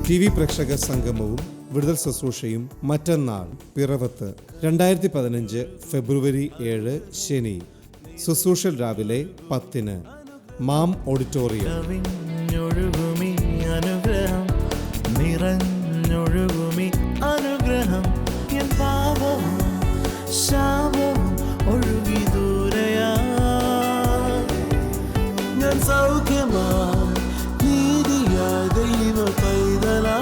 TV പ്രേക്ഷക സംഗമവും വിടുതൽ ശുശ്രൂഷയും മറ്റന്നാൾ പിറവത്ത് 2015 ഫെബ്രുവരി 7 ശനി. ശുശ്രൂഷ രാവിലെ 10-ന് മാം ഓഡിറ്റോറിയം. അനുഗ്രഹം നിറഞ്ഞൊഴുകുമി അനുഗ്രഹം എൻ പാപവും ശാപവും ഒഴുകി ദൂരയാ ഞാൻ സൗഖ്യമാ നീതിയാ ദൈവ പൈതലാ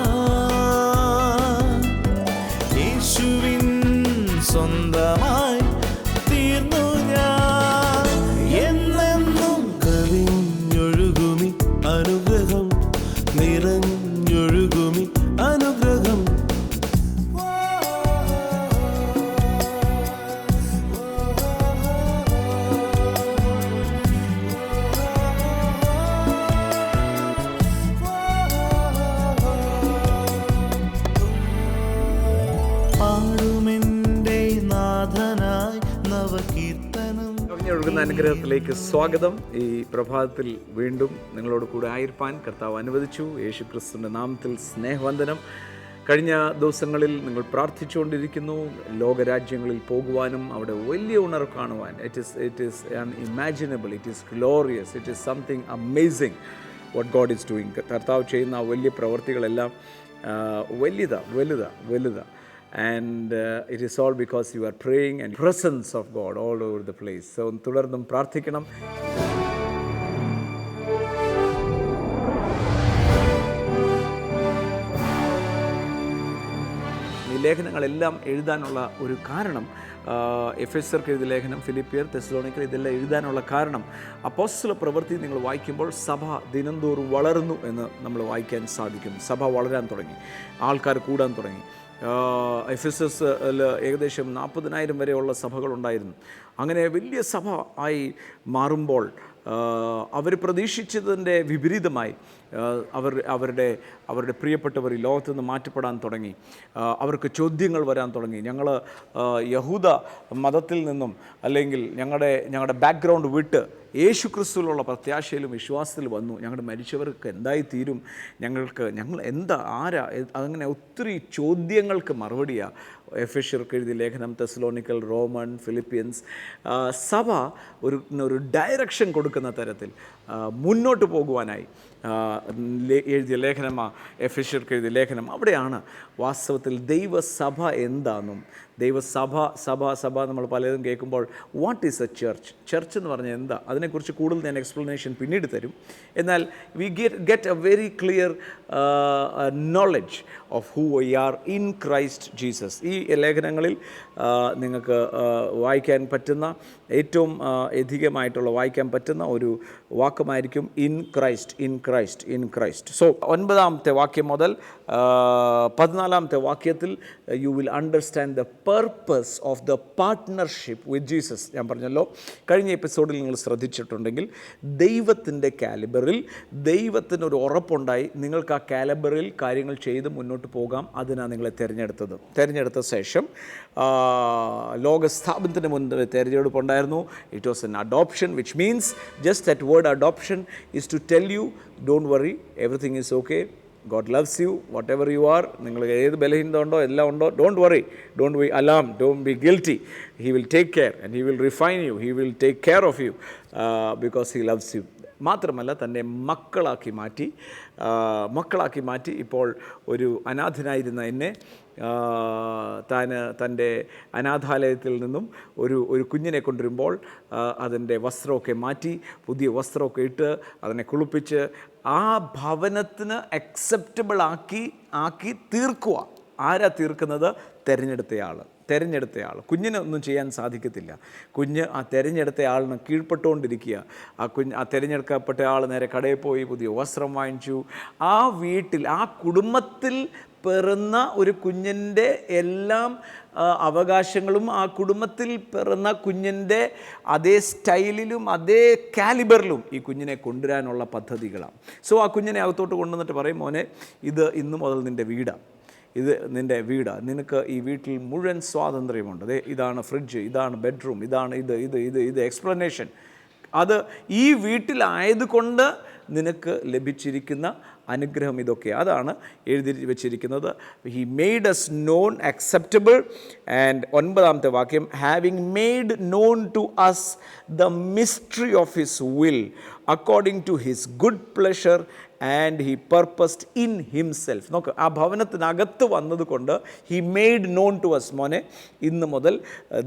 യേശുവിൻ സ്വന്തമായി തീർന്നു ഞാൻ എന്നെന്നും കവിഞ്ഞൊഴുകുമി അനുഗ്രഹം നിറഞ്ഞൊഴുകുമി അനുഗ്രഹം. പാടുമെന്റെ നാഥനായി നവകീർത്തനം. ഒഴുകുന്ന അനുഗ്രഹത്തിലേക്ക് സ്വാഗതം. ഈ പ്രഭാതത്തിൽ വീണ്ടും നിങ്ങളോട് കൂടെ ആയിരിക്കാൻ കർത്താവ് അനുവദിച്ചു. യേശു ക്രിസ്തുവിൻ്റെ നാമത്തിൽ സ്നേഹവന്ദനം. കഴിഞ്ഞ ദിവസങ്ങളിൽ നിങ്ങൾ പ്രാർത്ഥിച്ചുകൊണ്ടിരിക്കുന്നു ലോകരാജ്യങ്ങളിൽ പോകുവാനും അവിടെ വലിയ ഉണർവ് കാണുവാൻ. It is unimaginable, it is glorious, it is something amazing what God is doing. കർത്താവ് ചെയ്യുന്ന വലിയ പ്രവൃത്തികളെല്ലാം വലുതാ. And it is all because you are praying and presence of God all over the place. So തുടർന്നും പ്രാർത്ഥിക്കണം. ഈ ലേഖനങ്ങളെല്ലാം എഴുതാനുള്ള ഒരു കാരണം, എഫെസ്യർക്ക് എഴുതിയ ലേഖനം, ഫിലിപ്പിയർ, തെസ്സലോനിക്കർ, ഇതെല്ലാം എഴുതാനുള്ള കാരണം അപ്പോസ്തല പ്രവൃത്തി നിങ്ങൾ വായിക്കുമ്പോൾ സഭ ദിനംതോറും വളർന്നു എന്ന് നമ്മൾ വായിക്കാൻ സാധിക്കും. സഭ വളരാൻ തുടങ്ങി, ആൾക്കാർ കൂടാൻ തുടങ്ങി. എഫെസസിൽ ഏകദേശം 40,000 വരെയുള്ള സഭകളുണ്ടായിരുന്നു. അങ്ങനെ വലിയ സഭ ആയി മാറുമ്പോൾ അവർ പ്രതീക്ഷിച്ചതിൻ്റെ വിപരീതമായി അവരുടെ പ്രിയപ്പെട്ടവർ ഈ ലോകത്തു നിന്ന് മാറ്റപ്പെടാൻ തുടങ്ങി. അവർക്ക് ചോദ്യങ്ങൾ വരാൻ തുടങ്ങി. ഞങ്ങൾ യഹൂദ മതത്തിൽ നിന്നും അല്ലെങ്കിൽ ഞങ്ങളുടെ ബാക്ക്ഗ്രൗണ്ട് വിട്ട് യേശു ക്രിസ്തുവിലുള്ള പ്രത്യാശയിലും വിശ്വാസത്തിൽ വന്നു. ഞങ്ങളുടെ മരിച്ചവർക്ക് എന്തായി തീരും, ഞങ്ങൾ എന്താ, ആരാ, അങ്ങനെ ഒത്തിരി ചോദ്യങ്ങൾക്ക് മറുപടിയാണ് എഫെസ്യർക്ക് എഴുതിയ ലേഖനം, തെസ്സലോനിക്കൽ, റോമൻ, ഫിലിപ്പിയൻസ്. സഭ ഒരു ഡയറക്ഷൻ കൊടുക്കുന്ന തരത്തിൽ മുന്നോട്ട് പോകുവാനായി എഴുതിയ ലേഖനമാണ് എഫെസ്യർക്ക് എഴുതിയ ലേഖനം. അവിടെയാണ് വാസ്തവത്തിൽ ദൈവസഭ എന്താണെന്നും സഭ നമ്മൾ പലതും കേൾക്കുമ്പോൾ വാട്ട് ഈസ് എ ചർച്ച് എന്ന് പറഞ്ഞാൽ എന്താ, അതിനെക്കുറിച്ച് കൂടുതൽ ഞാൻ എക്സ്പ്ലനേഷൻ പിന്നീട് തരും. എന്നാൽ we get A very clear knowledge of who V are in Christ Jesus. ഈ ലേഖനങ്ങളിൽ നിങ്ങൾക്ക് വായിക്കാൻ പറ്റുന്ന ഏറ്റവും അധികമായിട്ടുള്ള വായിക്കാൻ പറ്റുന്ന ഒരു വാക്കുമായിരിക്കും ഇൻ ക്രൈസ്റ്റ്. സോ 9-ാമത്തെ വാക്യം മുതൽ 14-ാമത്തെ വാക്യത്തിൽ you will understand the purpose of the partnership with Jesus. ഞാൻ പറഞ്ഞല്ലോ, കഴിഞ്ഞ എപ്പിസോഡിൽ നിങ്ങൾ ശ്രദ്ധിച്ചിട്ടുണ്ടെങ്കിൽ ദൈവത്തിൻ്റെ കാലിബറിൽ ദൈവത്തിനൊരു ഉറപ്പുണ്ടായി. നിങ്ങൾക്ക് ആ കാലിബറിൽ കാര്യങ്ങൾ ചെയ്ത് മുന്നോട്ട് പോകാം. അതിനാണ് നിങ്ങളെ തിരഞ്ഞെടുത്ത ശേഷം ലോകസ്ഥാപനത്തിന് മുൻപ് തിരഞ്ഞെടുപ്പുണ്ടായിരുന്നു. It was an adoption, which means just that word adoption is to tell you don't worry, everything is okay, God loves you, whatever you are. നിങ്ങൾ ഏത് ബലഹീനത ഉണ്ടോ എല്ലാം ഉണ്ടോ, don't worry, don't be alarmed, don't be guilty. He will take care and he will refine you, he will take care of you because he loves you. മാത്രമല്ല തന്നെ മക്കളാക്കി മാറ്റി ഇപ്പോൾ ഒരു അനാഥനായിരുന്ന എന്നെ തൻ്റെ അനാഥാലയത്തിൽ നിന്നും ഒരു കുഞ്ഞിനെ കൊണ്ടുവരുമ്പോൾ അതിൻ്റെ വസ്ത്രമൊക്കെ മാറ്റി പുതിയ വസ്ത്രമൊക്കെ ഇട്ട് അതിനെ കുളിപ്പിച്ച് ആ ഭവനത്തിന് അക്സെപ്റ്റബിൾ ആക്കി തീർക്കുക. ആരാ തീർക്കുന്നത്? തിരഞ്ഞെടുത്തയാൾ. കുഞ്ഞിന് ഒന്നും ചെയ്യാൻ സാധിക്കത്തില്ല. കുഞ്ഞ് ആ തിരഞ്ഞെടുത്ത ആളിന് കീഴ്പ്പെട്ടുകൊണ്ടിരിക്കുക. ആ തിരഞ്ഞെടുക്കപ്പെട്ട ആൾ നേരെ കടയിൽ പോയി പുതിയ വസ്ത്രം വാങ്ങിച്ചു. ആ വീട്ടിൽ, ആ കുടുംബത്തിൽ പിറന്ന ഒരു കുഞ്ഞിൻ്റെ എല്ലാം അവകാശങ്ങളും ആ കുടുംബത്തിൽ പിറന്ന കുഞ്ഞിൻ്റെ അതേ സ്റ്റൈലിലും അതേ കാലിബറിലും ഈ കുഞ്ഞിനെ കൊണ്ടുവരാനുള്ള പദ്ധതികളാണ്. സോ ആ കുഞ്ഞിനെ അകത്തോട്ട് കൊണ്ടുവന്നിട്ട് പറയും, മോനെ, ഇത് ഇന്നു മുതൽ നിൻ്റെ വീടാണ്, ഇത് നിൻ്റെ വീടാണ്, നിനക്ക് ഈ വീട്ടിൽ മുഴുവൻ സ്വാതന്ത്ര്യമുണ്ട്. ഇതാണ് ഫ്രിഡ്ജ്, ഇതാണ് ബെഡ്റൂം, ഇതാണ് ഇത് എക്സ്പ്ലനേഷൻ. അത് ഈ വീട്ടിലായതുകൊണ്ട് നിനക്ക് ലഭിച്ചിരിക്കുന്ന അനുഗ്രഹം ഇതൊക്കെ. അതാണ് എഴുതി വെച്ചിരിക്കുന്നത്. He made us known acceptable. And 9-ാമത്തെ വാക്യം, having made known to us the mystery of his will according to his good pleasure and he purposed in himself. നോക്ക്, ആ ഭവനത്തിനകത്ത് വന്നതുകൊണ്ട് he made known to us. മോനെ, ഇന്ന് മുതൽ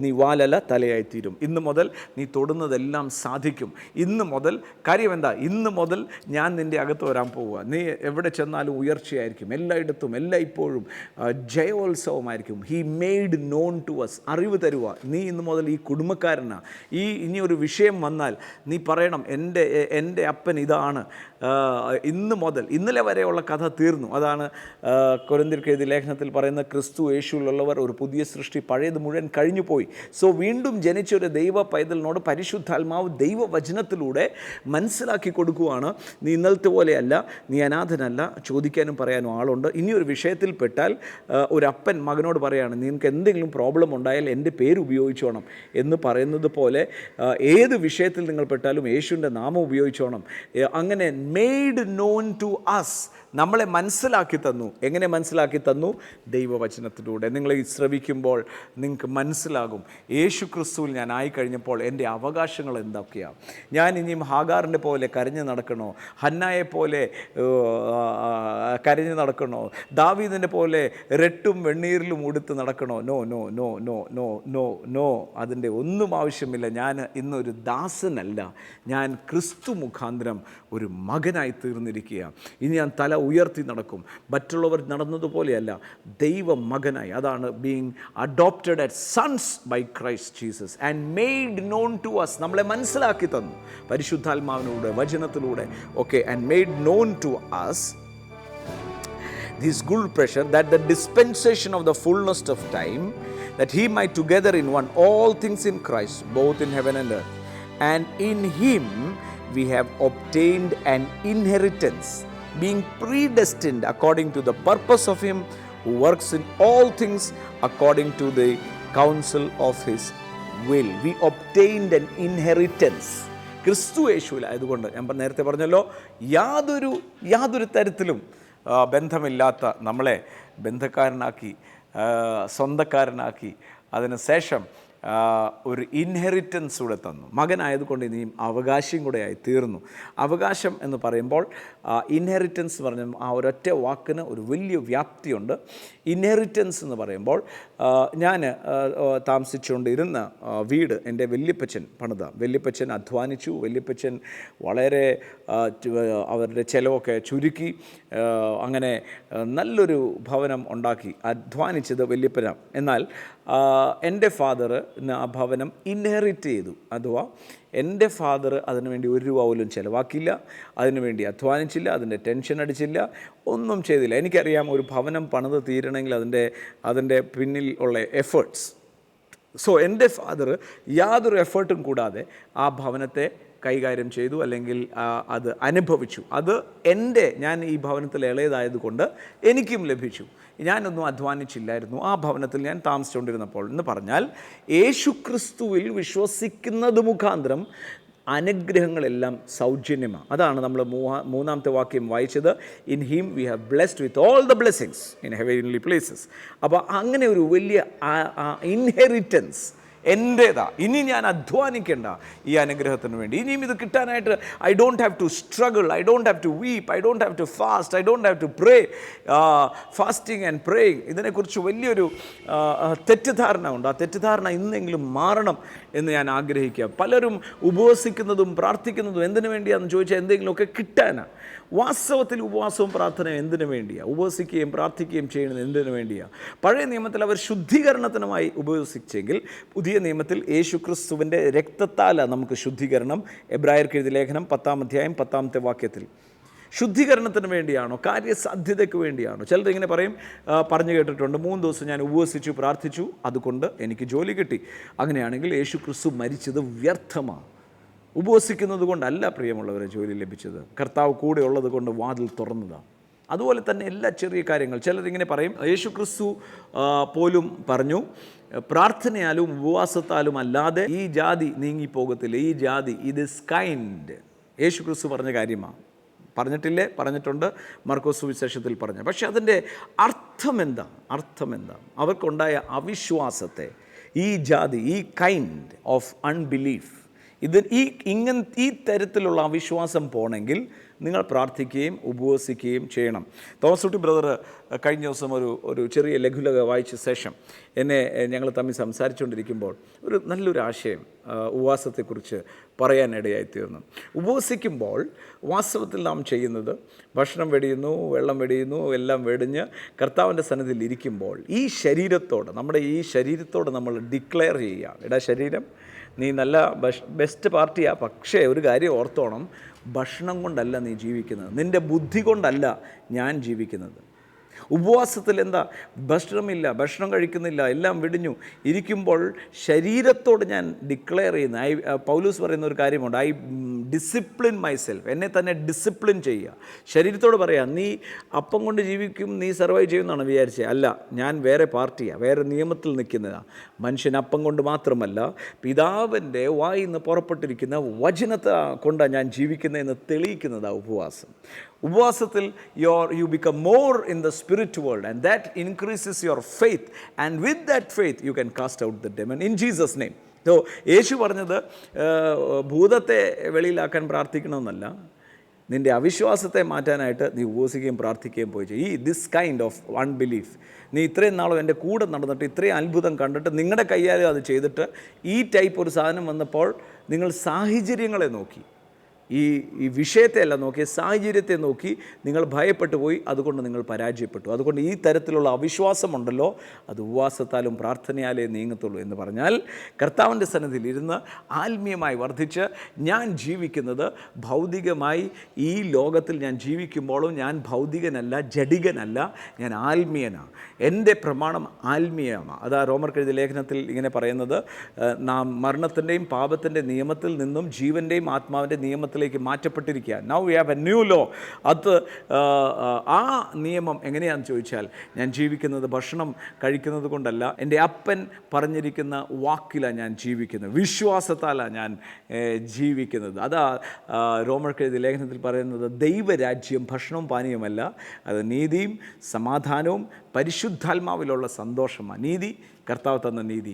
നീ വാലല്ല തലയായിത്തീരും. ഇന്ന് മുതൽ നീ തൊടുന്നതെല്ലാം സാധിക്കും. ഇന്ന് മുതൽ കാര്യം എന്താ? ഇന്ന് മുതൽ ഞാൻ നിൻ്റെ അകത്ത് വരാൻ പോവുക. നീ എവിടെ ചെന്നാലും ഉയർച്ചയായിരിക്കും. എല്ലായിടത്തും എല്ലായ്പ്പോഴും ജയോത്സവമായിരിക്കും. He made known to us. അറിവ് തരുക. നീ ഇന്ന് മുതൽ ഈ കുടുംബക്കാരനാണ്. ഇനി ഒരു വിഷയം വന്നാൽ നീ പറയണം, എൻ്റെ അപ്പൻ ഇതാണ്. ഇന്ന് മുതൽ ഇന്നലെ വരെയുള്ള കഥ തീർന്നു. അതാണ് കൊരിന്ത്യർക്ക് എഴുതിയ ലേഖനത്തിൽ പറയുന്ന, ക്രിസ്തു യേശുവിലുള്ളവർ ഒരു പുതിയ സൃഷ്ടി, പഴയത് മുഴുവൻ കഴിഞ്ഞു പോയി. സോ വീണ്ടും ജനിച്ച ഒരു ദൈവ പൈതലിനോട് പരിശുദ്ധാത്മാവ് ദൈവവചനത്തിലൂടെ മനസ്സിലാക്കി കൊടുക്കുകയാണ്, നീ ഇന്നലത്തെ പോലെയല്ല, നീ അനാഥനല്ല, ചോദിക്കാനും പറയാനും ആളുണ്ട്. ഇനി ഒരു വിഷയത്തിൽ പെട്ടാൽ ഒരു അപ്പൻ മകനോട് പറയാണ്, നിനക്ക് എന്തെങ്കിലും പ്രോബ്ലം ഉണ്ടായാൽ എൻ്റെ പേര് ഉപയോഗിച്ചോണം എന്ന് പറയുന്നത് പോലെ ഏത് വിഷയത്തിൽ നിങ്ങൾ പെട്ടാലും യേശുവിൻ്റെ നാമം ഉപയോഗിച്ചോണം. അങ്ങനെ മെയ്ഡ് നോൺ ടു അസ്, നമ്മളെ മനസ്സിലാക്കി തന്നു. എങ്ങനെ മനസ്സിലാക്കി തന്നു? ദൈവവചനത്തിലൂടെ. നിങ്ങൾ ഈ ശ്രവിക്കുമ്പോൾ നിങ്ങൾക്ക് മനസ്സിലാകും, യേശു ക്രിസ്തുവിൽ ഞാൻ ആയിക്കഴിഞ്ഞപ്പോൾ എൻ്റെ അവകാശങ്ങൾ എന്തൊക്കെയാണ്. ഞാൻ ഇനിയും ഹാഗാറിൻ്റെ പോലെ കരഞ്ഞു നടക്കണോ? ഹന്നായെ പോലെ കരഞ്ഞു നടക്കണോ? ദാവീദിനെ പോലെ രട്ടും വെണ്ണീരിലും ഉടുത്ത് നടക്കണോ? No no no no no no no. അതിൻ്റെ ഒന്നും ആവശ്യമില്ല. ഞാൻ ഇന്നൊരു ദാസനല്ല, ഞാൻ ക്രിസ്തു മുഖാന്തരം ഒരു മകനായി തീർന്നിരിക്കുക. ഇനി ഞാൻ തല ഉയർത്തി നടക്കും. മറ്റുള്ളവർ നടന്നതുപോലെയല്ല, ദൈവ മകനായി. അതാണ് being adopted as sons by Christ Jesus and made known to us. നമ്മളെ മനസ്സിലാക്കി തന്നു പരിശുദ്ധാത്മാവിലൂടെ, വചനത്തിലൂടെ ഒക്കെ. And made known to us this good pressure, that the dispensation of the fullness of time, that he might together in one all things in Christ, both in heaven and earth, and in him we have obtained an inheritance, being predestined according to the purpose of him who works in all things according to the counsel of his will. We obtained an inheritance. ക്രിസ്തു യേശുവിലായതുകൊണ്ട്, ഞാൻ നേരത്തെ പറഞ്ഞല്ലോ, യാതൊരു തരത്തിലും ബന്ധമില്ലാത്ത നമ്മളെ ബന്ധക്കാരനാക്കി, സ്വന്തക്കാരനാക്കി, അതിന് ശേഷം ഒരു ഇൻഹെറിറ്റൻസ് കൂടെ തന്നു. മകനായതുകൊണ്ട് ഇനിയും അവകാശം കൂടെ ആയി തീർന്നു. അവകാശം എന്ന് പറയുമ്പോൾ ഇൻഹെറിറ്റൻസ് പറഞ്ഞ ആ ഒരൊറ്റ വാക്കിന് ഒരു വലിയ വ്യാപ്തിയുണ്ട്. ഇൻഹെറിറ്റൻസ് എന്ന് പറയുമ്പോൾ ഞാൻ താമസിച്ചുകൊണ്ടിരുന്ന വീട് എൻ്റെ വല്യപ്പച്ചൻ പണിത. വല്യപ്പച്ചൻ അധ്വാനിച്ചു. വല്യപ്പച്ചൻ വളരെ അവരുടെ ചിലവൊക്കെ ചുരുക്കി അങ്ങനെ നല്ലൊരു ഭവനം ഉണ്ടാക്കി. അധ്വാനിച്ചത് വല്യപ്പനാണ്. എന്നാൽ എൻ്റെ ഫാദർ ആ ഭവനം ഇൻഹെറിറ്റ് ചെയ്തു. അഥവാ എൻ്റെ ഫാദർ അതിനുവേണ്ടി ഒരു രൂപ പോലും ചിലവാക്കിയില്ല, അതിനുവേണ്ടി അധ്വാനിച്ചില്ല, അതിൻ്റെ ടെൻഷൻ അടിച്ചില്ല, ഒന്നും ചെയ്തില്ല. എനിക്കറിയാം ഒരു ഭവനം പണിത് തീരണമെങ്കിൽ അതിൻ്റെ പിന്നിൽ ഉള്ള എഫേർട്സ്. സോ എൻ്റെ ഫാദർ യാതൊരു എഫേർട്ടും കൂടാതെ ആ ഭവനത്തെ കൈകാര്യം ചെയ്തു, അല്ലെങ്കിൽ അത് അനുഭവിച്ചു. അത് ഞാൻ ഈ ഭവനത്തിൽ ഇളയതായതുകൊണ്ട് എനിക്കും ലഭിച്ചു. ഞാനൊന്നും അധ്വാനിച്ചില്ലായിരുന്നു ആ ഭവനത്തിൽ ഞാൻ താമസിച്ചുകൊണ്ടിരുന്നപ്പോൾ. എന്ന് പറഞ്ഞാൽ യേശുക്രിസ്തുവിൽ വിശ്വസിക്കുന്നത് മുഖാന്തരം അനുഗ്രഹങ്ങളെല്ലാം സൗജന്യമാണ്. അതാണ് നമ്മൾ 3-ാമത്തെ വാക്യം വായിച്ചത്. In him we have blessed with all the blessings in heavenly places. അപ്പോൾ അങ്ങനെ ഒരു വലിയ ഇൻഹെറിറ്റൻസ് എൻ്റേതാ. ഇനി ഞാൻ അധ്വാനിക്കേണ്ട ഈ അനുഗ്രഹത്തിന് വേണ്ടി. ഇനിയും ഇത് കിട്ടാനായിട്ട് I don't have to struggle, I don't have to weep, I don't have to fast, I don't have to pray. Fasting and praying, ഇതിനെക്കുറിച്ച് വലിയൊരു തെറ്റിദ്ധാരണ ഉണ്ട്. ആ തെറ്റിദ്ധാരണ ഇന്നെങ്കിലും മാറണം എന്ന് ഞാൻ ആഗ്രഹിക്കുക. പലരും ഉപവസിക്കുന്നതും പ്രാർത്ഥിക്കുന്നതും എന്തിനു വേണ്ടിയാണെന്ന് ചോദിച്ചാൽ എന്തെങ്കിലുമൊക്കെ കിട്ടാനാണ്. വാസ്തവത്തിൽ ഉപവാസവും പ്രാർത്ഥനയും എന്തിനു വേണ്ടിയാണ്? ഉപവസിക്കുകയും പ്രാർത്ഥിക്കുകയും ചെയ്യുന്നത് എന്തിനു വേണ്ടിയാണ്? പഴയ നിയമത്തിൽ അവർ ശുദ്ധീകരണത്തിനുമായി ഉപവസിച്ചെങ്കിൽ പുതിയ നിയമത്തിൽ യേശു ക്രിസ്തുവിൻ്റെ രക്തത്താലാണ് നമുക്ക് ശുദ്ധീകരണം. എബ്രായർക്ക് എഴുതിയ ലേഖനം 10-ാം അധ്യായം 10-ാമത്തെ വാക്യത്തിൽ. ശുദ്ധീകരണത്തിന് വേണ്ടിയാണോ? കാര്യസാധ്യതയ്ക്ക് വേണ്ടിയാണോ? ചിലരിങ്ങനെ പറഞ്ഞു കേട്ടിട്ടുണ്ട്, 3 ദിവസം ഞാൻ ഉപവസിച്ചു പ്രാർത്ഥിച്ചു, അതുകൊണ്ട് എനിക്ക് ജോലി കിട്ടി. അങ്ങനെയാണെങ്കിൽ യേശു ക്രിസ്തു മരിച്ചത് വ്യർത്ഥമാണ്. ഉപവസിക്കുന്നത് കൊണ്ടല്ല പ്രിയമുള്ളവരെ ജോലി ലഭിച്ചത്, കർത്താവ് കൂടെ ഉള്ളത് കൊണ്ട് വാതിൽ തുറന്നതാണ്. അതുപോലെ തന്നെ എല്ലാ ചെറിയ കാര്യങ്ങൾ ചിലരിങ്ങനെ പറയും. യേശു ക്രിസ്തു പോലും പറഞ്ഞു, പ്രാർത്ഥനയാലും ഉപവാസത്താലും അല്ലാതെ ഈ ജാതി നീങ്ങിപ്പോകത്തില്ല. ഈ ജാതി, ഇത് ഇസ് കൈൻഡ്. യേശു ക്രിസ്തു പറഞ്ഞ കാര്യമാണ്. പറഞ്ഞിട്ടില്ലേ? പറഞ്ഞിട്ടുണ്ട്, മർക്കോസ് സുവിശേഷത്തിൽ പറഞ്ഞു. പക്ഷെ അതിൻ്റെ അർത്ഥമെന്താ? അവർക്കുണ്ടായ അവിശ്വാസത്തെ ഈ ജാതി, ഈ കൈൻഡ് ഓഫ് അൺബിലീഫ്, ഈ തരത്തിലുള്ള അവിശ്വാസം പോകണമെങ്കിൽ നിങ്ങൾ പ്രാർത്ഥിക്കുകയും ഉപവസിക്കുകയും ചെയ്യണം. തോമസ് കുട്ടി ബ്രദർ കഴിഞ്ഞ ദിവസം ഒരു ചെറിയ ലഘുലക വായിച്ച ശേഷം ഞങ്ങൾ തമ്മിൽ സംസാരിച്ചുകൊണ്ടിരിക്കുമ്പോൾ നല്ലൊരു ആശയം ഉപവാസത്തെക്കുറിച്ച് പറയാനിടയായിത്തീർന്നു. ഉപവസിക്കുമ്പോൾ വാസ്തവത്തിൽ നാം ചെയ്യുന്നത് ഭക്ഷണം വെടിയുന്നു, വെള്ളം വെടിയുന്നു, എല്ലാം വെടിഞ്ഞ് കർത്താവിൻ്റെ സന്നിധിയിൽ ഇരിക്കുമ്പോൾ നമ്മുടെ ഈ ശരീരത്തോട് നമ്മൾ ഡിക്ലെയർ ചെയ്യുക, എടാ ശരീരം, നീ നല്ല ബെസ്റ്റ് പാർട്ടിയാണ്, പക്ഷേ ഒരു കാര്യം ഓർത്തോണം, ഭക്ഷണം കൊണ്ടല്ല നീ ജീവിക്കുന്നത്, നിൻ്റെ ബുദ്ധി കൊണ്ടല്ല ഞാൻ ജീവിക്കുന്നത്. ഉപവാസത്തിൽ എന്താ? ഭക്ഷണമില്ല, ഭക്ഷണം കഴിക്കുന്നില്ല, എല്ലാം വെടിഞ്ഞു ഇരിക്കുമ്പോൾ ശരീരത്തോട് ഞാൻ ഡിക്ലെയർ ചെയ്യുന്ന, പൗലൂസ് പറയുന്ന ഒരു കാര്യമുണ്ട്, ഐ ഡിസിപ്ലിൻ മൈസെൽഫ്, എന്നെ തന്നെ ഡിസിപ്ലിൻ ചെയ്യുക. ശരീരത്തോട് പറയാം, നീ അപ്പം കൊണ്ട് ജീവിക്കും, നീ സർവൈവ് ചെയ്യുമെന്നാണ് വിചാരിച്ചത്. അല്ല, ഞാൻ വേറെ പാർട്ടിയാണ്, വേറെ നിയമത്തിൽ നിൽക്കുന്നതാണ്. മനുഷ്യൻ അപ്പം കൊണ്ട് മാത്രമല്ല, പിതാവിൻ്റെ വായിൽ നിന്ന് പുറപ്പെട്ടിരിക്കുന്ന വചനത്തെ കൊണ്ടാണ് ഞാൻ ജീവിക്കുന്നതെന്ന് തെളിയിക്കുന്നതാണ് ഉപവാസം. ഉപവാസത്തിൽ you become more in the spirit world, and that increases your faith, and with that faith you can cast out the demon in Jesus name. So യേശു പറഞ്ഞത് ഭൂതത്തെ വെളിയിലാക്കാൻ പ്രാർത്ഥിക്കണമെന്നല്ല, നിൻ്റെ അവിശ്വാസത്തെ മാറ്റാനായിട്ട് നീ ഉപവസിക്കുകയും പ്രാർത്ഥിക്കുകയും പോയി ചെയ്യും. ദിസ് കൈൻഡ് ഓഫ് അൺബിലീഫ്, നീ ഇത്രയും നാളും എൻ്റെ കൂടെ നടന്നിട്ട് ഇത്രയും അത്ഭുതം കണ്ടിട്ട് നിങ്ങളുടെ കയ്യാലും അത് ചെയ്തിട്ട് ഈ ടൈപ്പ് ഒരു സാധനം വന്നപ്പോൾ നിങ്ങൾ സാഹചര്യങ്ങളെ നോക്കി, ഈ വിഷയത്തെ അല്ല നോക്കി, സാഹചര്യത്തെ നോക്കി നിങ്ങൾ ഭയപ്പെട്ടു പോയി, അതുകൊണ്ട് നിങ്ങൾ പരാജയപ്പെട്ടു. അതുകൊണ്ട് ഈ തരത്തിലുള്ള അവിശ്വാസമുണ്ടല്ലോ, അത് ഉപവാസത്താലും പ്രാർത്ഥനയാലേ നീങ്ങത്തുള്ളൂ എന്ന് പറഞ്ഞാൽ, കർത്താവിൻ്റെ സന്നിധിയിൽ ഇരുന്ന് ആത്മീയമായി വർദ്ധിച്ച് ഞാൻ ജീവിക്കുന്നത് ഭൗതികമായി ഈ ലോകത്തിൽ ഞാൻ ജീവിക്കുമ്പോഴും ഞാൻ ഭൗതികനല്ല, ജഡികനല്ല, ഞാൻ ആത്മീയനാണ്. എൻ്റെ പ്രമാണം ആത്മീയമാണ്. അതാ റോമർക്കെഴുതിയ ലേഖനത്തിൽ ഇങ്ങനെ പറയുന്നത്, നാം മരണത്തിൻ്റെയും പാപത്തിൻ്റെ നിയമത്തിൽ നിന്നും ജീവൻ്റെയും ആത്മാവിൻ്റെ നിയമത്തിലേക്ക് മാറ്റപ്പെട്ടിരിക്കുക. Now we have a new law. അത് ആ നിയമം എങ്ങനെയാണെന്ന് ചോദിച്ചാൽ, ഞാൻ ജീവിക്കുന്നത് ഭക്ഷണം കഴിക്കുന്നത് കൊണ്ടല്ല, എൻ്റെ അപ്പൻ പറഞ്ഞിരിക്കുന്ന വാക്കിലാണ് ഞാൻ ജീവിക്കുന്നത്, വിശ്വാസത്താലാണ് ഞാൻ ജീവിക്കുന്നത്. അതാ റോമർക്കെഴുതിയ ലേഖനത്തിൽ പറയുന്നത്, ദൈവരാജ്യം ഭക്ഷണവും പാനീയമല്ല, അത് നീതിയും സമാധാനവും പരിശുദ്ധാത്മാവിലുള്ള സന്തോഷമാണ്. നീതി കർത്താവ് തന്ന നീതി,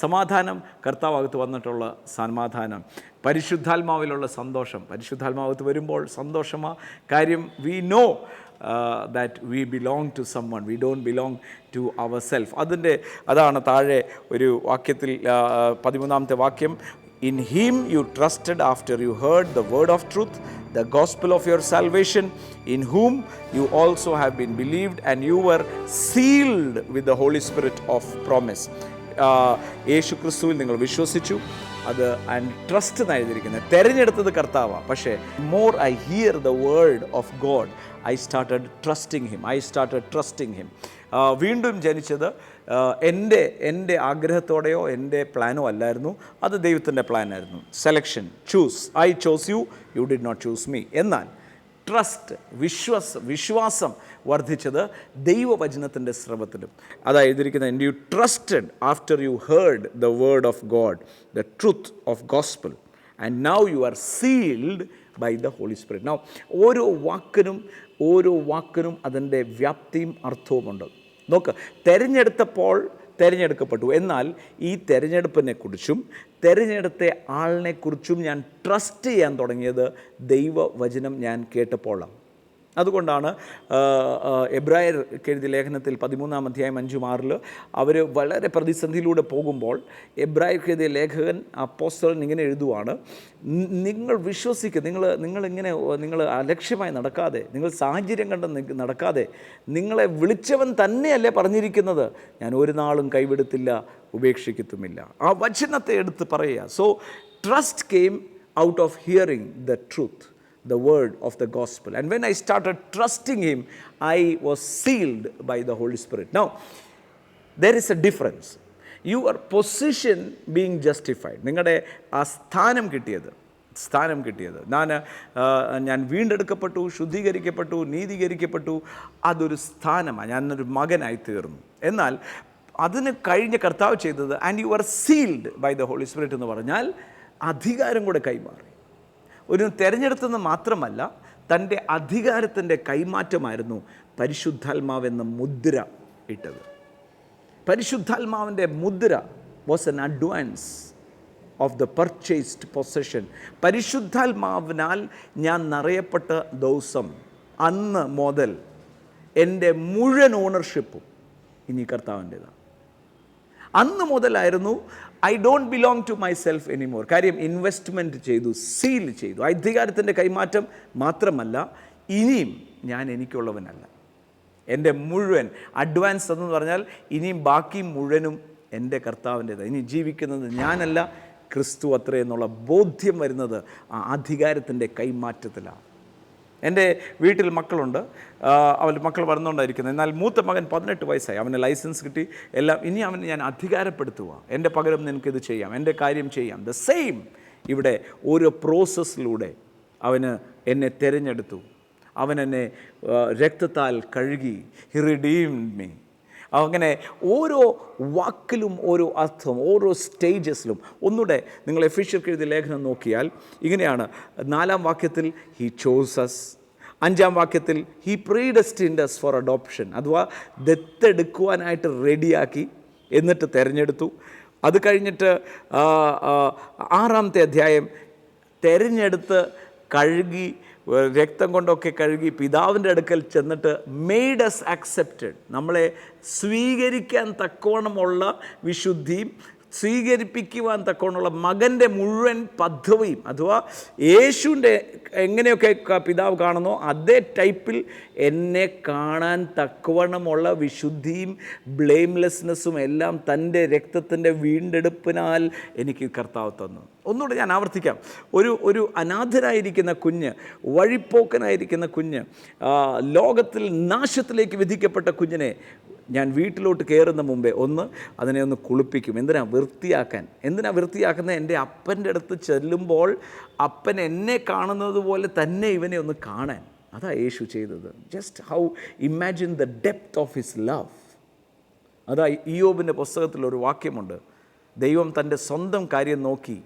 സമാധാനം കർത്താവകത്ത് വന്നിട്ടുള്ള സമാധാനം, പരിശുദ്ധാത്മാവിലുള്ള സന്തോഷം. പരിശുദ്ധാത്മാവത്ത് വരുമ്പോൾ സന്തോഷമാണ്. കാര്യം we know that we belong to someone, we don't belong to our self. അതാണ് താഴെ ഒരു വാക്യത്തിൽ 13ാമത്തെ വാക്യം, In him you trusted after you heard the word of truth, the gospel of your salvation, in whom you also have been believed, and you were sealed with the Holy Spirit of promise. യേശു ക്രിസ്തുവിൽ നിങ്ങൾ വിശ്വസിച്ചു, അത് and trust എന്നായിരിക്കുന്നത്. തിരഞ്ഞെടുത്തത് കർത്താവാണ്. പക്ഷേ more I hear the word of God, I started trusting him. വീണ്ടും ജനിച്ചത് എൻ്റെ ആഗ്രഹത്തോടെയോ എൻ്റെ പ്ലാനോ അല്ലായിരുന്നു, അത് ദൈവത്തിൻ്റെ പ്ലാനായിരുന്നു. Selection, I chose you, you did not choose me. എന്നാൽ ട്രസ്റ്റ്, വിശ്വാസം വർദ്ധിച്ചത് ദൈവവചനത്തിൻ്റെ ശ്രവത്തിലും. അതായത് എഴുതിയിരിക്കുന്നത്, and you trusted after you heard the word of God, the truth of gospel, and now you are sealed by the Holy Spirit. Now ഓരോ വാക്കിനും അതിൻ്റെ വ്യാപ്തിയും അർത്ഥവുമുണ്ട്. നോക്ക്, തിരഞ്ഞെടുക്കപ്പെട്ടു. എന്നാൽ ഈ തിരഞ്ഞെടുപ്പിനെക്കുറിച്ചും തിരഞ്ഞെടുത്ത ആളിനെക്കുറിച്ചും ഞാൻ ട്രസ്റ്റ് ചെയ്യാൻ തുടങ്ങിയത് ദൈവവചനം ഞാൻ കേട്ടപ്പോഴാണ്. അതുകൊണ്ടാണ് എബ്രായർക്ക് എഴുതിയ ലേഖനത്തിൽ 13-ാം അധ്യായം 5-6 അവർ വളരെ പ്രതിസന്ധിയിലൂടെ പോകുമ്പോൾ എബ്രായർക്ക് എഴുതിയ ലേഖകൻ അപ്പോസ്തലൻ ഇങ്ങനെ എഴുതുവാണ്, നിങ്ങൾ വിശ്വസിക്കുക, നിങ്ങൾ അലക്ഷ്യമായി നടക്കാതെ, നിങ്ങൾ സാഹചര്യം കണ്ട് നടക്കാതെ, നിങ്ങളെ വിളിച്ചവൻ തന്നെയല്ലേ പറഞ്ഞിരിക്കുന്നത്, ഞാൻ ഒരു നാളും കൈവിടത്തില്ല, ഉപേക്ഷിക്കത്തുമില്ല. ആ വചനത്തെ എടുത്ത് പറയുക. So trust came out of hearing the truth, the word of the gospel, and when I started trusting him, I was sealed by the Holy Spirit. Now there is a difference. Your position being justified, നിങ്ങളുടെ ആ സ്ഥാനം കിട്ടിയത്, ഞാൻ വീണ്ടെടുക്കപ്പെട്ടു, ശുദ്ധീകരിക്കപ്പെട്ടു, നീതീകരിക്കപ്പെട്ടു, അതൊരു സ്ഥാനമാണ്, ഞാനൊരു മകനായി തീർന്നു. എന്നാൽ അതിന് കഴിഞ്ഞ കർത്താവ് ചെയ്തത്, and you are sealed by the Holy Spirit എന്ന് പറഞ്ഞാൽ അധികാരം കൂടെ കൈമാറി. ഒരു തിരഞ്ഞെടുത്തെന്ന് മാത്രമല്ല, തൻ്റെ അധികാരത്തിൻ്റെ കൈമാറ്റമായിരുന്നു പരിശുദ്ധാത്മാവെന്ന മുദ്ര ഇട്ടത്. പരിശുദ്ധാത്മാവിൻ്റെ മുദ്ര was an advance of the purchased possession. പരിശുദ്ധാത്മാവിനാൽ ഞാൻ നിറയപ്പെട്ട ദിവസം അന്ന് മുതൽ എൻ്റെ മുഴുവൻ ഓണർഷിപ്പും ഇനി കർത്താവിൻ്റെതാണ്. അന്ന് മുതലായിരുന്നു I don't belong to myself anymore. കാര്യം ഇൻവെസ്റ്റ്മെൻറ്റ് ചെയ്തു, സീൽ ചെയ്തു. അധികാരത്തിൻ്റെ കൈമാറ്റം മാത്രമല്ല, ഇനിയും ഞാൻ എനിക്കുള്ളവനല്ല. എൻ്റെ മുഴുവൻ അഡ്വാൻസ് എന്ന് പറഞ്ഞാൽ ഇനിയും ബാക്കി മുഴുവനും എൻ്റെ കർത്താവിൻ്റേത്. ഇനി ജീവിക്കുന്നത് ഞാനല്ല, ക്രിസ്തു അത്രേ എന്നുള്ള ബോധ്യം വരുന്നത് ആ അധികാരത്തിൻ്റെ കൈമാറ്റത്തിലാണ്. എൻ്റെ വീട്ടിൽ മക്കളുണ്ട്, അവൻ്റെ മക്കൾ വളർന്നുകൊണ്ടായിരിക്കുന്നത്. എന്നാൽ മൂത്ത മകൻ 18 വയസ്സായി, അവന് ലൈസൻസ് കിട്ടി, എല്ലാം. ഇനി അവനെ ഞാൻ അധികാരപ്പെടുത്തുക, എൻ്റെ പകരം നിനക്കിത് ചെയ്യാം, എൻ്റെ കാര്യം ചെയ്യാം. ദ സെയിം ഇവിടെ ഓരോ പ്രോസസ്സിലൂടെ അവന് എന്നെ തിരഞ്ഞെടുത്തു, അവൻ എന്നെ രക്തത്താൽ കഴുകി. He redeemed me. അങ്ങനെ ഓരോ വാക്കിലും ഓരോ അർത്ഥം, ഓരോ സ്റ്റേജസിലും. ഒന്നുകൂടെ നിങ്ങൾ എഫീഷ്യർക്ക് എഴുതിയ ലേഖനം നോക്കിയാൽ ഇങ്ങനെയാണ്. 4-ാം വാക്യത്തിൽ ഹി ചോസ് അസ്, 5-ാം വാക്യത്തിൽ ഹി പ്രീഡെസ്റ്റിൻഡ് അസ് ഫോർ അഡോപ്ഷൻ, അഥവാ ദത്തെടുക്കുവാനായിട്ട് റെഡിയാക്കി, എന്നിട്ട് തിരഞ്ഞെടുത്തു. അത് കഴിഞ്ഞിട്ട് 6-ാമത്തെ അധ്യായം തിരഞ്ഞെടുത്ത് കഴുകി, രക്തം കൊണ്ടൊക്കെ കഴുകി പിതാവിൻ്റെ അടുക്കൽ ചെന്നിട്ട് മെയ്ഡ് അസ് അക്സെപ്റ്റഡ്, നമ്മളെ സ്വീകരിക്കാൻ തക്കവണ്ണമുള്ള വിശുദ്ധിയും സ്വീകരിപ്പിക്കുവാൻ തക്കവണ്ണമുള്ള മകൻ്റെ മുഴുവൻ പദ്ധതിയും, അഥവാ യേശുവിൻ്റെ എങ്ങനെയൊക്കെ പിതാവ് കാണുന്നോ അതേ ടൈപ്പിൽ എന്നെ കാണാൻ തക്കവണ്ണമുള്ള വിശുദ്ധിയും ബ്ലെയിംലെസ്നെസ്സും എല്ലാം തൻ്റെ രക്തത്തിൻ്റെ വീണ്ടെടുപ്പിനാൽ എനിക്ക് കർത്താവ് തന്നു. ഒന്നുകൂടെ ഞാൻ ആവർത്തിക്കാം. ഒരു അനാഥനായിരിക്കുന്ന കുഞ്ഞ്, വഴിപ്പോക്കനായിരിക്കുന്ന കുഞ്ഞ്, ലോകത്തിൽ നാശത്തിലേക്ക് വിധിക്കപ്പെട്ട കുഞ്ഞിനെ ഞാൻ വീട്ടിലോട്ട് കയറുന്ന മുമ്പേ അതിനെ ഒന്ന് കുളിപ്പിക്കും. വൃത്തിയാക്കാൻ. വൃത്തിയാക്കുന്നത്? എൻ്റെ അപ്പൻ്റെ അടുത്ത് ചെല്ലുമ്പോൾ അപ്പൻ എന്നെ കാണുന്നത് പോലെ തന്നെ ഇവനെ ഒന്ന് കാണാൻ. അതാ യേശു ചെയ്തത്. Just how imagine the depth of his love. അതാ ഇയ്യോബിൻ്റെ പുസ്തകത്തിലൊരു വാക്യമുണ്ട്. ദൈവം തൻ്റെ സ്വന്തം കാര്യം നോക്കി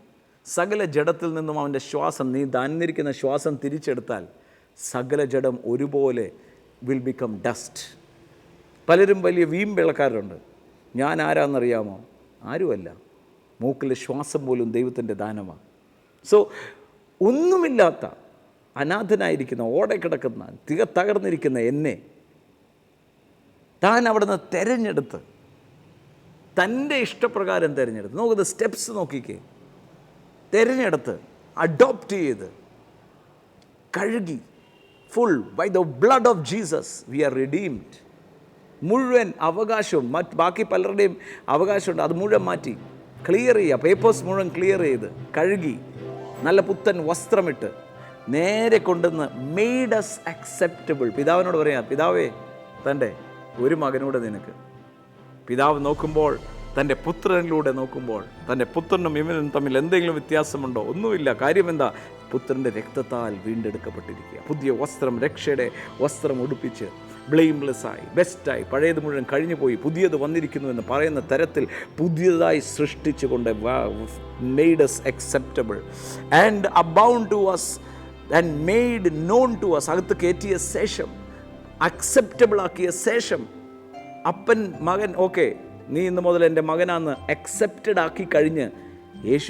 സകല ജഡത്തിൽ നിന്നും അവൻ്റെ ശ്വാസം, നീ താന്നിരിക്കുന്ന ശ്വാസം തിരിച്ചെടുത്താൽ സകല ജഡം ഒരുപോലെ വിൽ ബിക്കം ഡസ്റ്റ്. പലരും വലിയ വീമ്പിളക്കാരുണ്ട്. ഞാൻ ആരാന്നറിയാമോ? ആരുമല്ല. മൂക്കിലെ ശ്വാസം പോലും ദൈവത്തിൻ്റെ ദാനമാണ്. സോ ഒന്നുമില്ലാത്ത അനാഥനായിരിക്കുന്ന, ഓടെ കിടക്കുന്ന, തകർന്നിരിക്കുന്ന എന്നെ താൻ അവിടുന്ന് തിരഞ്ഞെടുത്ത്, തൻ്റെ ഇഷ്ടപ്രകാരം തിരഞ്ഞെടുത്ത്. നോക്കുന്നത് സ്റ്റെപ്സ് നോക്കിക്കേ. തിരഞ്ഞെടുത്ത്, അഡോപ്റ്റ് ചെയ്ത്, കഴുകി, full by the blood of Jesus we are redeemed. മുഴുവൻ അവകാശവും, ബാക്കി പലരുടെയും അവകാശമുണ്ട്, അത് മുഴുവൻ മാറ്റി ക്ലിയർ ചെയ്യുക. പേപ്പേഴ്സ് മുഴുവൻ ക്ലിയർ ചെയ്ത് കഴുകി നല്ല പുത്തൻ വസ്ത്രമിട്ട് നേരെ കൊണ്ടുവന്ന് മെയ്ഡ് അസ് അക്സെപ്റ്റബിൾ. പിതാവിനോട് പറയാം, പിതാവേ, തൻ്റെ ഒരു മകനൂടെ നിനക്ക്. പിതാവ് നോക്കുമ്പോൾ, തൻ്റെ പുത്രനിലൂടെ നോക്കുമ്പോൾ, തൻ്റെ പുത്രനും ഇവനും തമ്മിൽ എന്തെങ്കിലും വ്യത്യാസമുണ്ടോ? ഒന്നുമില്ല. കാര്യം എന്താ? പുത്രൻ്റെ രക്തത്താൽ വീണ്ടെടുക്കപ്പെട്ടിരിക്കുക. പുതിയ വസ്ത്രം, രക്ഷയുടെ വസ്ത്രം ഉടുപ്പിച്ച് ബ്ലെയിംലെസ്സായി, ബെസ്റ്റായി, പഴയത് മുഴുവൻ കഴിഞ്ഞു പോയി, പുതിയത് വന്നിരിക്കുന്നു എന്ന് പറയുന്ന തരത്തിൽ പുതിയതായി സൃഷ്ടിച്ചുകൊണ്ട് made as acceptable and abound to us and made known to us. അകത്ത് കയറ്റിയ ശേഷം, അക്സെപ്റ്റബിൾ ആക്കിയ ശേഷം, അപ്പൻ മകൻ ഓക്കെ, നീ ഇന്ന് മുതൽ എൻ്റെ മകനാന്ന് അക്സെപ്റ്റഡ് ആക്കി കഴിഞ്ഞ് യേശു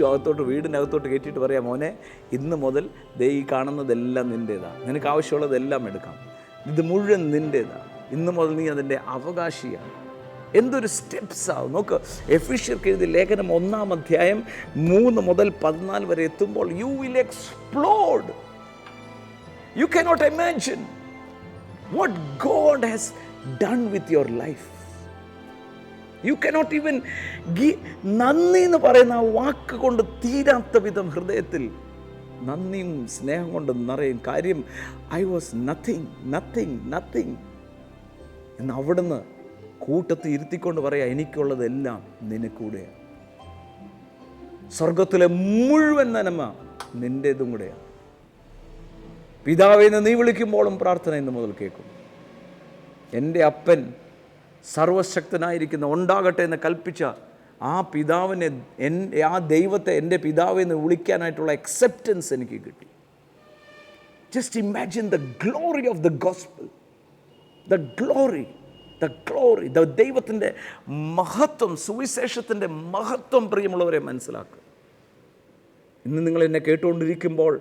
വീടിനകത്തോട്ട് കയറ്റിയിട്ട് പറയാം, മോനെ, ഇന്ന് മുതൽ ദേ ഈ കാണുന്നതെല്ലാം നിൻ്റേതാണ്, നിനക്ക് ആവശ്യമുള്ളതെല്ലാം എടുക്കാം, ഇത് മുഴുവൻ നിൻ്റേതാണ്, ഇന്ന് മുതൽ നീ അതിൻ്റെ അവകാശിയാണ്. എന്തൊരു സ്റ്റെപ്സാവും നോക്ക്. എഫീഷ്യർക്ക് എഴുതിയ ലേഖനം 1-ാം അധ്യായം 3 മുതൽ 14 വരെ എത്തുമ്പോൾ you will explode. You cannot imagine what God has done with your life. You cannot even നന്ദി എന്ന് പറയുന്ന ആ വാക്ക് കൊണ്ട് തീരാത്ത വിധം ഹൃദയത്തിൽ നന്ദിയും സ്നേഹം കൊണ്ട് നിറയും. കാര്യം I was nothing nothing nothing എന്ന് അവിടുന്ന് കൂട്ടത്തിൽ ഇരുത്തിക്കൊണ്ട് പറയാം, എനിക്കുള്ളതെല്ലാം നിനക്കൂടെയാണ്. സ്വർഗത്തിലെ മുഴുവൻ നന്മ നിൻ്റേതും കൂടെയാണ്. പിതാവേ എന്ന് നീ വിളിക്കുമ്പോഴും പ്രാർത്ഥന ഇന്ന് മുതൽ കേൾക്കും. എൻ്റെ അപ്പൻ സർവശക്തനായിരിക്കുന്ന ഉണ്ടാകട്ടെ എന്ന് കൽപ്പിച്ച ആ പിതാവിനെ, ആ ദൈവത്തെ എൻ്റെ പിതാവെന്ന് വിളിക്കാനായിട്ടുള്ള അക്സെപ്റ്റൻസ് എനിക്ക് കിട്ടി. Just imagine the glory of the gospel. The glory. ദൈവത്തിൻ്റെ മഹത്വം, സുവിശേഷത്തിൻ്റെ മഹത്വം പ്രിയമുള്ളവരെ മനസ്സിലാക്കുക. ഇന്ന് നിങ്ങൾ എന്നെ കേട്ടുകൊണ്ടിരിക്കുമ്പോൾ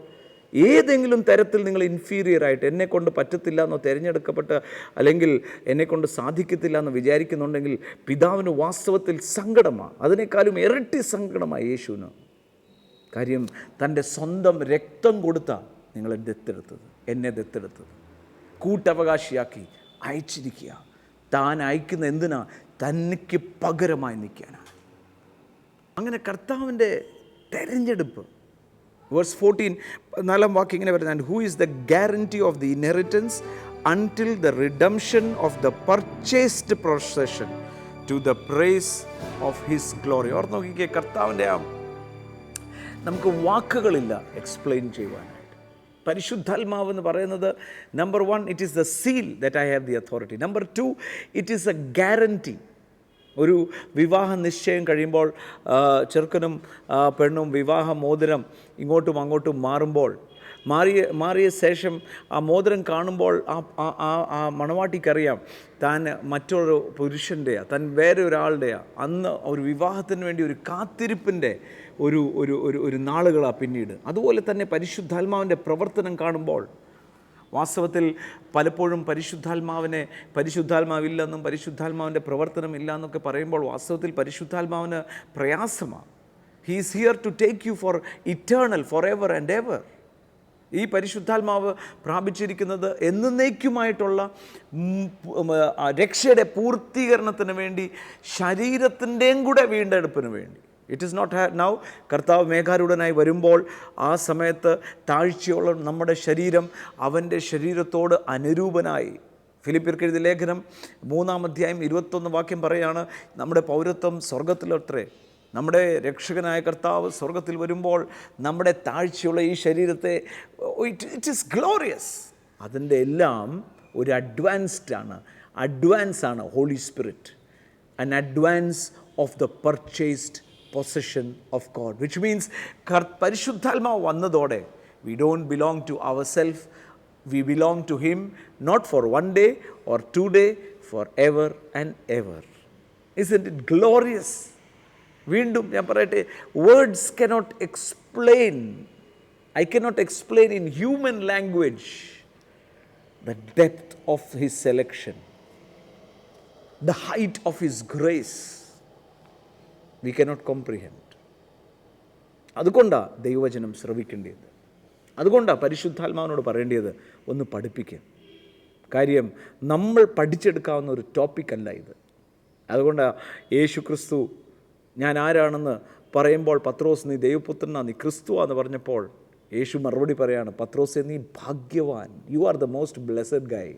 ഏതെങ്കിലും തരത്തിൽ നിങ്ങൾ ഇൻഫീരിയറായിട്ട് എന്നെക്കൊണ്ട് പറ്റത്തില്ല എന്നോ, തിരഞ്ഞെടുക്കപ്പെട്ട് അല്ലെങ്കിൽ എന്നെക്കൊണ്ട് സാധിക്കത്തില്ല എന്ന് വിചാരിക്കുന്നുണ്ടെങ്കിൽ പിതാവിന് വാസ്തവത്തിൽ സങ്കടമാണ്. അതിനേക്കാളും ഇരട്ടി സങ്കടമാണ് യേശുവിന്. കാര്യം തൻ്റെ സ്വന്തം രക്തം കൊടുത്താണ് നിങ്ങളെ ദത്തെടുത്തത്, എന്നെ ദത്തെടുത്തത്, കൂട്ടവകാശിയാക്കി അയച്ചിരിക്കുക. താൻ അയക്കുന്ന എന്തിനാ? തനിക്ക് പകരമായി നിൽക്കാനാണ്. അങ്ങനെ കർത്താവിൻ്റെ തെരഞ്ഞെടുപ്പ്. വേഴ്സ് 14 4 വാക്യം ഇങ്ങനെ പറയുന്നത്, and who is the guarantee of the inheritance until the redemption of the purchased possession to the praise of his glory. ഓർത്ത് നോക്കിക്കേ, കർത്താവിൻ്റെ നമുക്ക് വാക്കുകളില്ല എക്സ്പ്ലെയിൻ ചെയ്യുവാനായിട്ട്. പരിശുദ്ധാത്മാവ് എന്ന് പറയുന്നത്, number 1, it is the seal that I have the authority. Number 2, it is A guarantee. ഒരു വിവാഹ നിശ്ചയം കഴിയുമ്പോൾ ചെറുക്കനും പെണ്ണും വിവാഹ മോതിരം ഇങ്ങോട്ടും അങ്ങോട്ടും മാറിയ ശേഷം ആ മോതിരം കാണുമ്പോൾ ആ മണവാട്ടിക്കറിയാം താൻ മറ്റൊരു പുരുഷൻ്റെയാണ്, താൻ വേറെ ഒരാളുടെയാണ്. അന്ന് ഒരു വിവാഹത്തിന് വേണ്ടി ഒരു കാത്തിരിപ്പിൻ്റെ ഒരു നാളുകളാണ് പിന്നീട്. അതുപോലെ തന്നെ പരിശുദ്ധാത്മാവിൻ്റെ പ്രവർത്തനം കാണുമ്പോൾ വാസ്തവത്തിൽ പലപ്പോഴും പരിശുദ്ധാത്മാവില്ലെന്നും പരിശുദ്ധാത്മാവിൻ്റെ പ്രവർത്തനം ഇല്ല എന്നൊക്കെ പറയുമ്പോൾ വാസ്തവത്തിൽ പരിശുദ്ധാത്മാവിന് പ്രയാസമാണ്. He is here to take you for eternal, for ever and ever. ഈ പരിശുദ്ധാത്മാവ് പ്രാപിച്ചിരിക്കുന്നത് എന്നേക്കുമായിട്ടുള്ള രക്ഷയുടെ പൂർത്തീകരണത്തിന് വേണ്ടി, ശരീരത്തിൻ്റെയും കൂടെ വീണ്ടെടുപ്പിന് വേണ്ടി. It is not now. കർത്താവ് മേഘാരൂഢനായി വരുമ്പോൾ ആ സമയത്ത് താഴ്ചയോളം നമ്മുടെ ശരീരം അവൻ്റെ ശരീരത്തോട് അനുരൂപനായി. ഫിലിപ്പിയർക്ക് എഴുതിയ ലേഖനം 3-ാം അധ്യായം 21 വാക്യം പറയുകയാണ്, നമ്മുടെ പൗരത്വം സ്വർഗത്തിലത്രേ. നമ്മുടെ രക്ഷകനായ കർത്താവ് സ്വർഗത്തിൽ വരുമ്പോൾ നമ്മുടെ താഴ്ചയുള്ള ഈ ശരീരത്തെ, ഇറ്റ് ഈസ് ഗ്ലോറിയസ്. അതിൻ്റെ എല്ലാം ഒരു അഡ്വാൻസാണ് holy spirit, an advance of the purchased possession of God, which means പരിശുദ്ധാത്മാവ് വന്നതോടെ we don't belong to ourselves, we belong to him, not for one day or 2 days, forever and ever. Isn't it glorious? വീണ്ടും ഞാൻ പറയട്ടെ, words cannot explain, I cannot explain in human language the depth of his selection, the height of his grace. We cannot comprehend. അതുകൊണ്ടാണ് ദൈവവചനം ശ്രവിക്കേണ്ടത്. അതുകൊണ്ടാണ് പരിശുദ്ധാത്മാവിനോട് പറയേണ്ടത്, ഒന്ന് പഠിപ്പിക്കുക. കാര്യം നമ്മൾ പഠിച്ചെടുക്കാവുന്ന ഒരു ടോപ്പിക്കല്ല ഇത്. അതുകൊണ്ടാണ് യേശു ക്രിസ്തു ഞാൻ ആരാണെന്ന് പറയുമ്പോൾ പത്രോസ് നീ ദൈവപുത്രനാ, നീ ക്രിസ്തുവാന്ന് പറഞ്ഞപ്പോൾ യേശു മറുപടി പറയാണ്, പത്രോസേ നീ ഭാഗ്യവാൻ, you are the most blessed guy.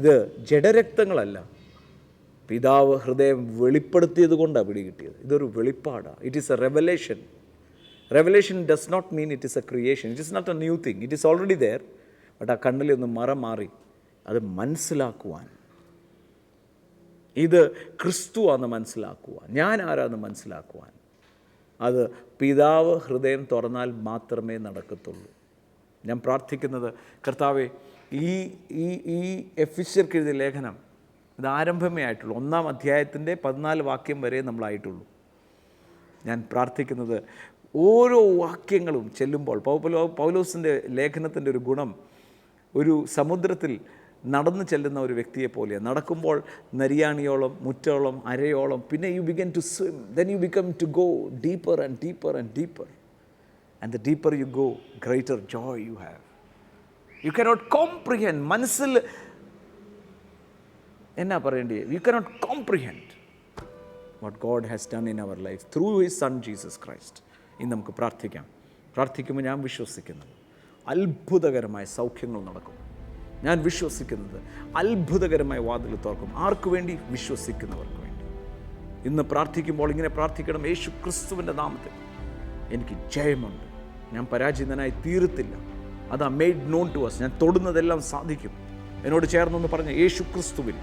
ഇത് ജഡരക്തങ്ങളല്ല, പിതാവ് ഹൃദയം വെളിപ്പെടുത്തിയത് കൊണ്ടാണ് പിടികിട്ടിയത്. ഇതൊരു വെളിപ്പാടാണ്. It is a revelation. Revelation does not mean it is a creation. It is not a new thing, it is already there. But ആ കണ്ണിൽ ഒന്ന് മാറി അത് മനസ്സിലാക്കുവാൻ, ഇത് ക്രിസ്തുവാന്ന് മനസ്സിലാക്കുവാൻ, ഞാൻ ആരാന്ന് മനസ്സിലാക്കുവാൻ, അത് പിതാവ് ഹൃദയം തുറന്നാൽ മാത്രമേ നടക്കത്തുള്ളൂ. ഞാൻ പ്രാർത്ഥിക്കുന്നത്, കർത്താവേ, ഈ എഫെസ്യർക്ക് എഴുതിയ ലേഖനം ഇത് ആരംഭമേ ആയിട്ടുള്ളൂ. 1-ാം അധ്യായത്തിൻ്റെ 14 വാക്യം വരെ നമ്മളായിട്ടുള്ളൂ. ഞാൻ പ്രാർത്ഥിക്കുന്നത് ഓരോ വാക്യങ്ങളും ചെല്ലുമ്പോൾ, പൗലോസിൻ്റെ ലേഖനത്തിൻ്റെ ഒരു ഗുണം, ഒരു സമുദ്രത്തിൽ നടന്നു ചെല്ലുന്ന ഒരു വ്യക്തിയെ പോലെയാണ്. നടക്കുമ്പോൾ നരിയാണിയോളം, മുറ്റോളം, അരയോളം, പിന്നെ you begin to swim, then you become to go deeper and deeper and deeper. And the deeper you go, greater joy you have. You cannot comprehend. മനസ്സിൽ എന്നാ പറയേണ്ടത്? You cannot comprehend what God has done in our life through his son Jesus Christ. ഇന്ന് നമുക്ക് പ്രാർത്ഥിക്കാം. പ്രാർത്ഥിക്കുമ്പോൾ ഞാൻ വിശ്വസിക്കുന്നത് അത്ഭുതകരമായ സൗഖ്യങ്ങൾ നടക്കും. ഞാൻ വിശ്വസിക്കുന്നത് അത്ഭുതകരമായ വാതിൽ തുറക്കും. ആർക്ക് വേണ്ടി? വിശ്വസിക്കുന്നവർക്ക് വേണ്ടി. ഇന്ന് പ്രാർത്ഥിക്കുമ്പോൾ ഇങ്ങനെ പ്രാർത്ഥിക്കണം, യേശു ക്രിസ്തുവിൻ്റെ നാമത്തിൽ എനിക്ക് ജയമുണ്ട്, ഞാൻ പരാജിതനായി തീരത്തില്ല. അതാ മെയ്ഡ് നോൺ ടു അസ്. ഞാൻ തൊടുന്നതെല്ലാം സാധിക്കും. എന്നോട് ചേർന്നൊന്ന് പറഞ്ഞ, യേശു ക്രിസ്തുവിൽ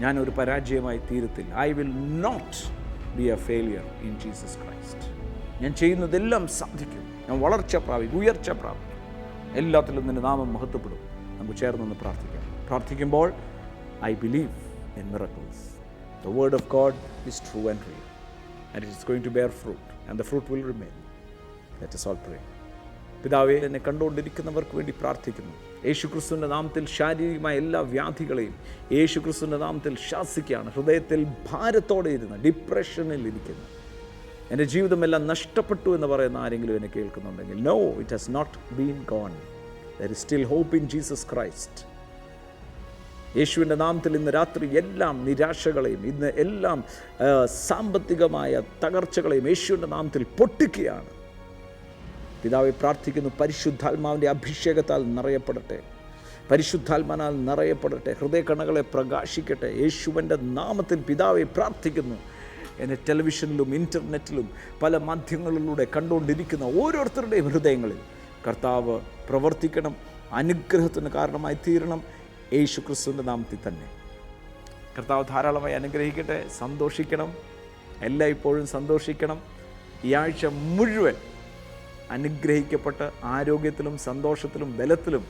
ഞാനൊരു പരാജയമായി തീരത്തില്ല. I will not be a failure in Jesus Christ. ഞാൻ ചെയ്യുന്നതെല്ലാം സാധിക്കും. ഞാൻ വളർച്ച പ്രാപിക്കും, ഉയർച്ച പ്രാപിക്കും. എല്ലാത്തിലും നിൻ്റെ നാമം മഹത്വപ്പെടും. നമുക്ക് ചേർന്നൊന്ന് പ്രാർത്ഥിക്കാം. പ്രാർത്ഥിക്കുമ്പോൾ I believe in miracles. The word of God is true and real, and it is going to bear fruit, and the fruit will remain. Let us all pray. പിതാവേ, എന്നെ കണ്ടുകൊണ്ടിരിക്കുന്നവർക്ക് വേണ്ടി പ്രാർത്ഥിക്കുന്നു. യേശുക്രിസ്തുവിൻ്റെ നാമത്തിൽ ശാരീരികമായ എല്ലാ വ്യാധികളെയും യേശുക്രിസ്തുവിൻ്റെ നാമത്തിൽ ശാസിക്കുകയാണ്. ഹൃദയത്തിൽ ഭാരത്തോടെ ഇരുന്ന് ഡിപ്രഷനിൽ ഇരിക്കുന്നു, എൻ്റെ ജീവിതമെല്ലാം നഷ്ടപ്പെട്ടു എന്ന് പറയുന്ന ആരെങ്കിലും എന്നെ കേൾക്കുന്നുണ്ടെങ്കിൽ, no, it has not been gone. There is still hope in Jesus Christ. യേശുവിൻ്റെ നാമത്തിൽ ഇന്ന് രാത്രി എല്ലാം നിരാശകളെയും ഇന്ന് എല്ലാം സാമ്പത്തികമായ തകർച്ചകളെയും യേശുവിൻ്റെ നാമത്തിൽ പൊട്ടിക്കുകയാണ്. പിതാവെ, പ്രാർത്ഥിക്കുന്നു, പരിശുദ്ധാത്മാവിൻ്റെ അഭിഷേകത്താൽ നിറയപ്പെടട്ടെ, പരിശുദ്ധാത്മാനാൽ നിറയപ്പെടട്ടെ, ഹൃദയകണകളെ പ്രകാശിക്കട്ടെ. യേശുവിൻ്റെ നാമത്തിൽ പിതാവെ പ്രാർത്ഥിക്കുന്നു. എന്നെ ടെലിവിഷനിലും ഇൻ്റർനെറ്റിലും പല മാധ്യമങ്ങളിലൂടെ കണ്ടുകൊണ്ടിരിക്കുന്ന ഓരോരുത്തരുടെയും ഹൃദയങ്ങളിൽ കർത്താവ് പ്രവർത്തിക്കണം, അനുഗ്രഹത്തിന് കാരണമായി തീരണം. യേശു ക്രിസ്തുവിൻ്റെ നാമത്തിൽ തന്നെ കർത്താവ് ധാരാളമായി അനുഗ്രഹിക്കട്ടെ. സന്തോഷിക്കണം, എല്ലായ്പ്പോഴും സന്തോഷിക്കണം. ഈ ആഴ്ച മുഴുവൻ അനുഗ്രഹിക്കപ്പെട്ട് ആരോഗ്യത്തിലും സന്തോഷത്തിലും ബലത്തിലും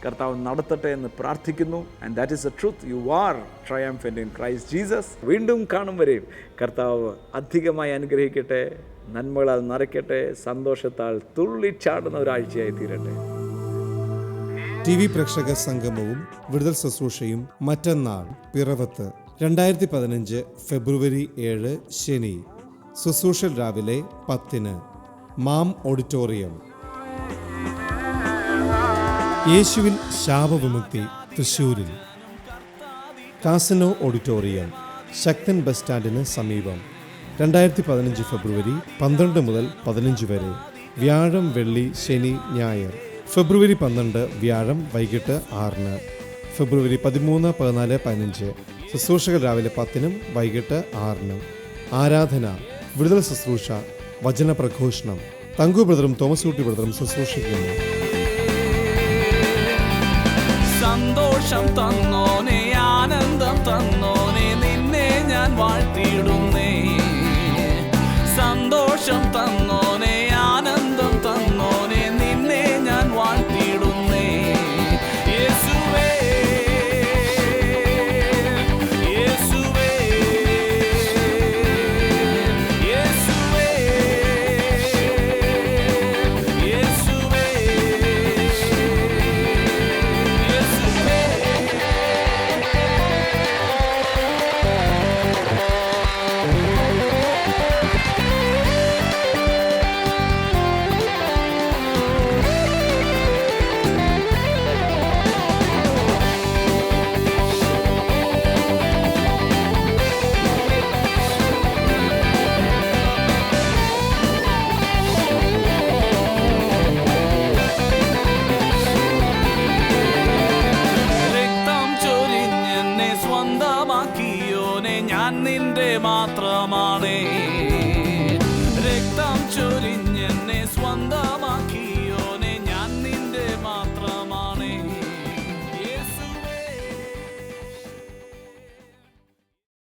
കർത്താവ് നടത്തട്ടെ എന്ന് പ്രാർത്ഥിക്കുന്നു. And that is the truth. You are triumphant in Christ Jesus. വീണ്ടും കാണും വരെയും കർത്താവ് അധികമായി അനുഗ്രഹിക്കട്ടെ, നന്മകളാൽ നിറയ്ക്കട്ടെ, സന്തോഷത്താൽ തുള്ളിച്ചാടുന്ന ഒരാഴ്ചയായി തീരട്ടെ. TV പ്രേക്ഷക സംഗമവും വിടുതൽ ശുശ്രൂഷയും മറ്റന്നാൾ പിറവത്ത് 2015 ഫെബ്രുവരി 7 ശനി. ശുശ്രൂഷ രാവിലെ 10-ന് മാം ഓഡിറ്റോറിയം. യേശുവിൽ ശാപവിമുക്തി തൃശ്ശൂരിൽ കാസിനോ ഓഡിറ്റോറിയം, ശക്തൻ ബസ് സ്റ്റാൻഡിന് സമീപം. 2015 ഫെബ്രുവരി 12 മുതൽ 15 വരെ. വ്യാഴം, വെള്ളി, ശനി, ഞായർ. ഫെബ്രുവരി 12 വ്യാഴം വൈകിട്ട് 6-ന്. ഫെബ്രുവരി 13, 14, 15 ശുശ്രൂഷകൾ രാവിലെ 10-നും വൈകിട്ട് 6-നും. ആരാധന, വിടുതൽ ശുശ്രൂഷ, വചന പ്രഘോഷണം. തങ്കു ബ്രദറും തോമസ് കുട്ടി ബ്രദറും ശുശ്രൂഷിക്കുന്നു. സന്തോഷം തന്നോനെ, ആനന്ദം തന്നോനെ, നിന്നെ ഞാൻ വാഴ്ത്തിയിടുന്നു.